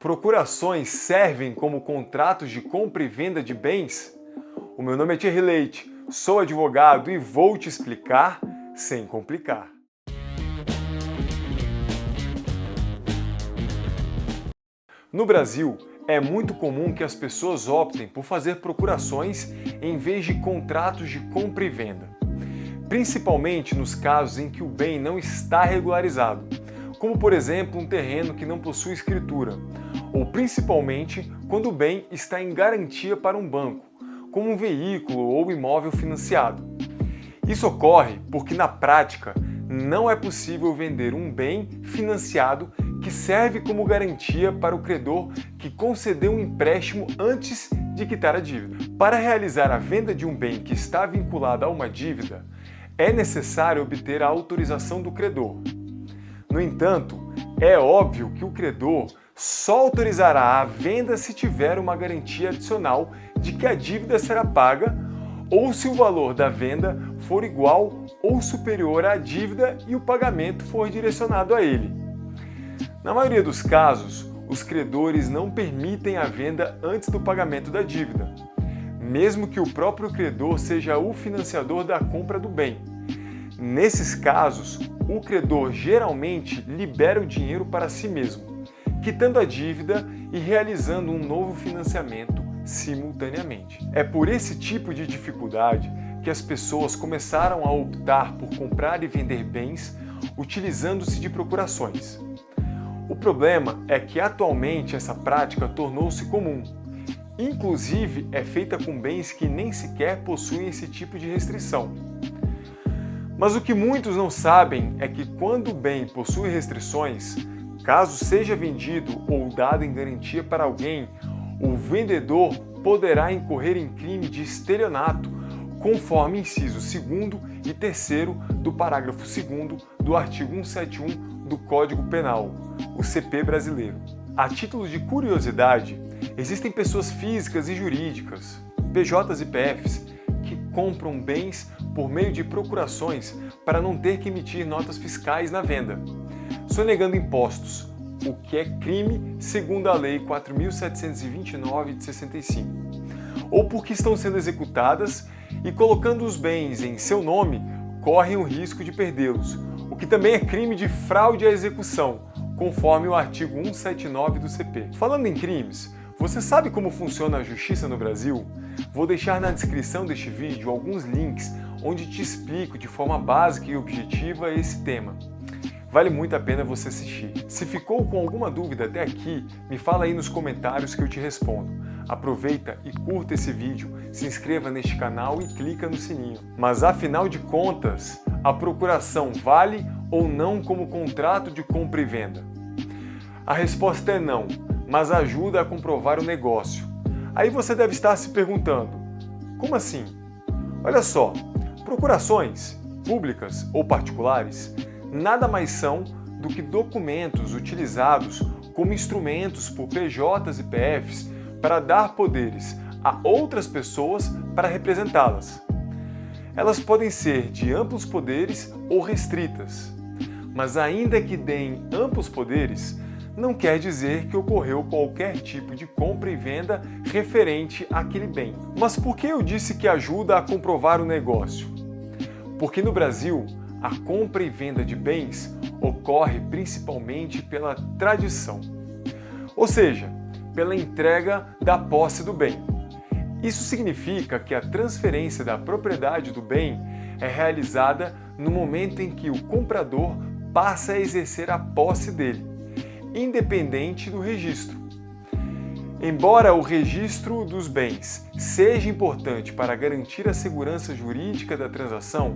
Procurações servem como contratos de compra e venda de bens? O meu nome é Thierry Leite, sou advogado e vou te explicar sem complicar. No Brasil, é muito comum que as pessoas optem por fazer procurações em vez de contratos de compra e venda, principalmente nos casos em que o bem não está regularizado, como por exemplo um terreno que não possui escritura, ou principalmente quando o bem está em garantia para um banco, como um veículo ou imóvel financiado. Isso ocorre porque na prática não é possível vender um bem financiado que serve como garantia para o credor que concedeu um empréstimo antes de quitar a dívida. Para realizar a venda de um bem que está vinculado a uma dívida, é necessário obter a autorização do credor. No entanto, é óbvio que o credor só autorizará a venda se tiver uma garantia adicional de que a dívida será paga ou se o valor da venda for igual ou superior à dívida e o pagamento for direcionado a ele. Na maioria dos casos, os credores não permitem a venda antes do pagamento da dívida, mesmo que o próprio credor seja o financiador da compra do bem. Nesses casos, o credor geralmente libera o dinheiro para si mesmo, quitando a dívida e realizando um novo financiamento simultaneamente. É por esse tipo de dificuldade que as pessoas começaram a optar por comprar e vender bens utilizando-se de procurações. O problema é que atualmente essa prática tornou-se comum. Inclusive, é feita com bens que nem sequer possuem esse tipo de restrição. Mas o que muitos não sabem é que quando o bem possui restrições, caso seja vendido ou dado em garantia para alguém, o vendedor poderá incorrer em crime de estelionato, conforme inciso 2º e 3º do parágrafo 2º do artigo 171 do Código Penal, o CP brasileiro. A título de curiosidade, existem pessoas físicas e jurídicas, PJs e PFs, que compram bens por meio de procurações para não ter que emitir notas fiscais na venda, sonegando impostos, o que é crime segundo a Lei 4.729 de 65, ou porque estão sendo executadas e colocando os bens em seu nome, correm o risco de perdê-los, o que também é crime de fraude à execução, conforme o artigo 179 do CP. Falando em crimes, você sabe como funciona a justiça no Brasil? Vou deixar na descrição deste vídeo alguns links onde te explico de forma básica e objetiva esse tema. Vale muito a pena você assistir. Se ficou com alguma dúvida até aqui, me fala aí nos comentários que eu te respondo. Aproveita e curta esse vídeo, se inscreva neste canal e clica no sininho. Mas afinal de contas, a procuração vale ou não como contrato de compra e venda? A resposta é não, mas ajuda a comprovar o negócio. Aí você deve estar se perguntando, como assim? Olha só, procurações, públicas ou particulares, nada mais são do que documentos utilizados como instrumentos por PJs e PFs para dar poderes a outras pessoas para representá-las. Elas podem ser de amplos poderes ou restritas, mas ainda que deem amplos poderes, não quer dizer que ocorreu qualquer tipo de compra e venda referente àquele bem. Mas por que eu disse que ajuda a comprovar o negócio? Porque no Brasil, a compra e venda de bens ocorre principalmente pela tradição, ou seja, pela entrega da posse do bem. Isso significa que a transferência da propriedade do bem é realizada no momento em que o comprador passa a exercer a posse dele, independente do registro. Embora o registro dos bens seja importante para garantir a segurança jurídica da transação,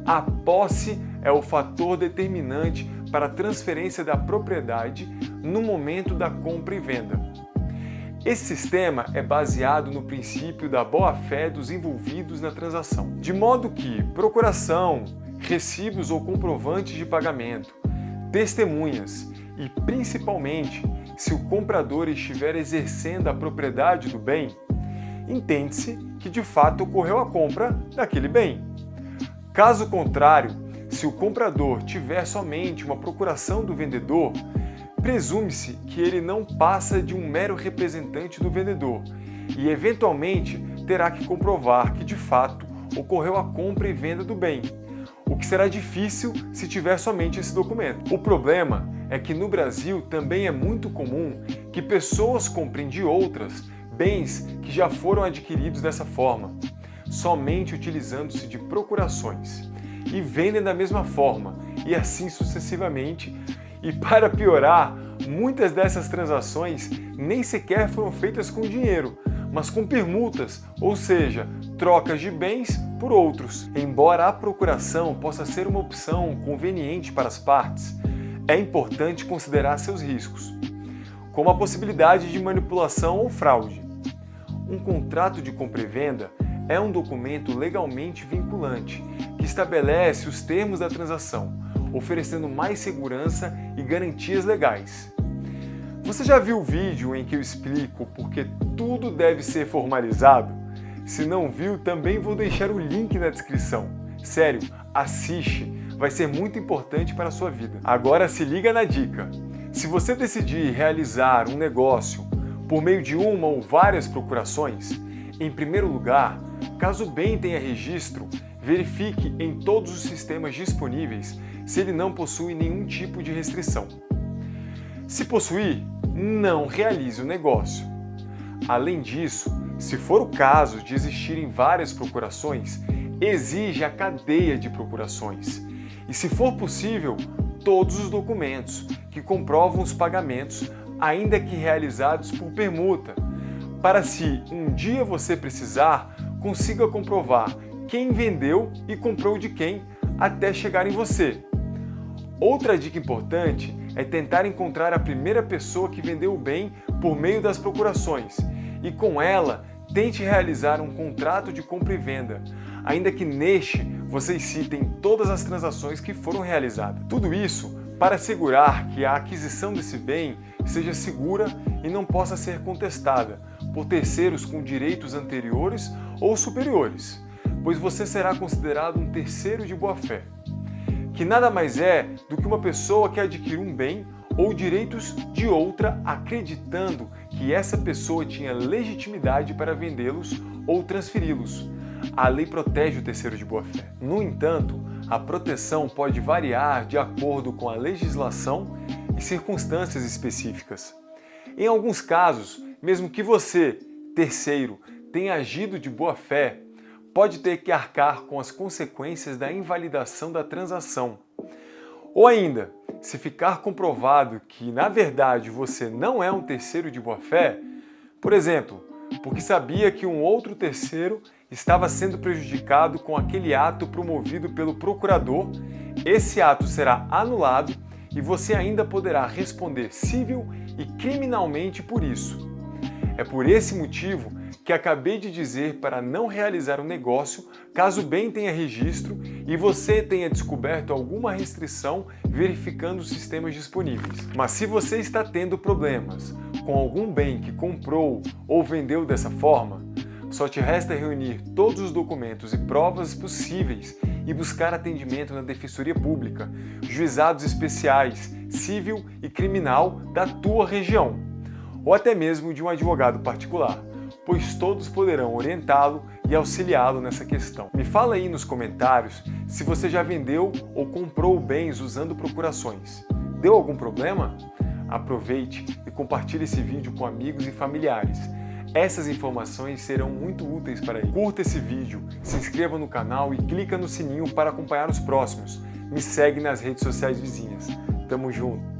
a posse é o fator determinante para a transferência da propriedade no momento da compra e venda. Esse sistema é baseado no princípio da boa-fé dos envolvidos na transação, de modo que procuração, recibos ou comprovantes de pagamento, testemunhas e, principalmente, se o comprador estiver exercendo a propriedade do bem, entende-se que de fato ocorreu a compra daquele bem. Caso contrário, se o comprador tiver somente uma procuração do vendedor, presume-se que ele não passa de um mero representante do vendedor e, eventualmente, terá que comprovar que, de fato, ocorreu a compra e venda do bem, o que será difícil se tiver somente esse documento. O problema é que no Brasil também é muito comum que pessoas comprem de outras bens que já foram adquiridos dessa forma, somente utilizando-se de procurações, e vendem da mesma forma, e assim sucessivamente. E para piorar, muitas dessas transações nem sequer foram feitas com dinheiro, mas com permutas, ou seja, trocas de bens por outros. Embora a procuração possa ser uma opção conveniente para as partes, é importante considerar seus riscos, como a possibilidade de manipulação ou fraude. Um contrato de compra e venda é um documento legalmente vinculante que estabelece os termos da transação, oferecendo mais segurança e garantias legais. Você já viu o vídeo em que eu explico por que tudo deve ser formalizado? Se não viu, também vou deixar o link na descrição. Sério, assiste, vai ser muito importante para a sua vida. Agora se liga na dica. Se você decidir realizar um negócio por meio de uma ou várias procurações, em primeiro lugar, caso o bem tenha registro, verifique em todos os sistemas disponíveis se ele não possui nenhum tipo de restrição. Se possuir, não realize o negócio. Além disso, se for o caso de existirem várias procurações, exija a cadeia de procurações. E, se for possível, todos os documentos que comprovam os pagamentos, ainda que realizados por permuta, para se um dia você precisar, consiga comprovar quem vendeu e comprou de quem até chegar em você. Outra dica importante é tentar encontrar a primeira pessoa que vendeu o bem por meio das procurações e, com ela, tente realizar um contrato de compra e venda, ainda que neste vocês citem todas as transações que foram realizadas. Tudo isso para assegurar que a aquisição desse bem seja segura e não possa ser contestada por terceiros com direitos anteriores ou superiores, pois você será considerado um terceiro de boa-fé, que nada mais é do que uma pessoa que adquiriu um bem ou direitos de outra acreditando que essa pessoa tinha legitimidade para vendê-los ou transferi-los. A lei protege o terceiro de boa-fé. No entanto, a proteção pode variar de acordo com a legislação e circunstâncias específicas. Em alguns casos, mesmo que você, terceiro, tenha agido de boa-fé, pode ter que arcar com as consequências da invalidação da transação. Ou ainda, se ficar comprovado que, na verdade, você não é um terceiro de boa-fé, por exemplo, porque sabia que um outro terceiro estava sendo prejudicado com aquele ato promovido pelo procurador, esse ato será anulado e você ainda poderá responder civil e criminalmente por isso. É por esse motivo que acabei de dizer para não realizar um negócio caso o bem tenha registro e você tenha descoberto alguma restrição verificando os sistemas disponíveis. Mas se você está tendo problemas com algum bem que comprou ou vendeu dessa forma, só te resta reunir todos os documentos e provas possíveis e buscar atendimento na Defensoria Pública, juizados especiais, civil e criminal da tua região, ou até mesmo de um advogado particular, pois todos poderão orientá-lo e auxiliá-lo nessa questão. Me fala aí nos comentários se você já vendeu ou comprou bens usando procurações. Deu algum problema? Aproveite e compartilhe esse vídeo com amigos e familiares. Essas informações serão muito úteis para ele. Curta esse vídeo, se inscreva no canal e clica no sininho para acompanhar os próximos. Me segue nas redes sociais vizinhas. Tamo junto!